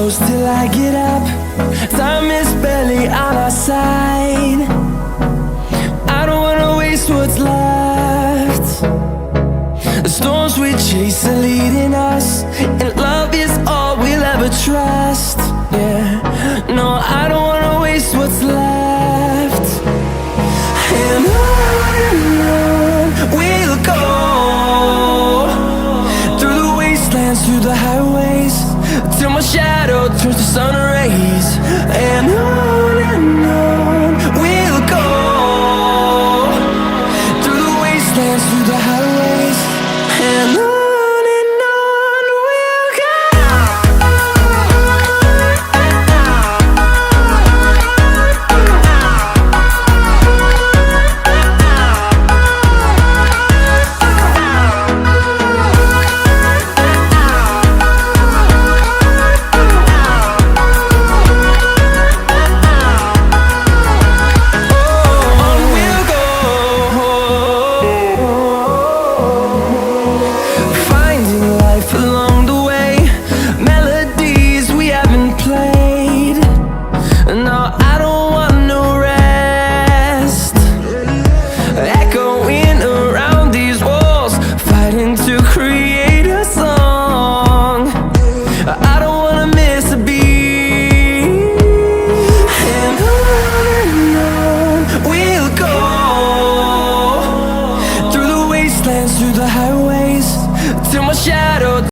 close till I get up. Time is barely on our side. I don't wanna waste what's left. The storms we chase are leading us, and love is all we'll ever trust. Yeah, no, I don't wanna waste what's left. And on we'll go, through the wastelands, through the highways, till my shadow turns to sun rays. And on we'll go, through the wastelands, through the highways, and on we'll go. Through the highways, till my shadow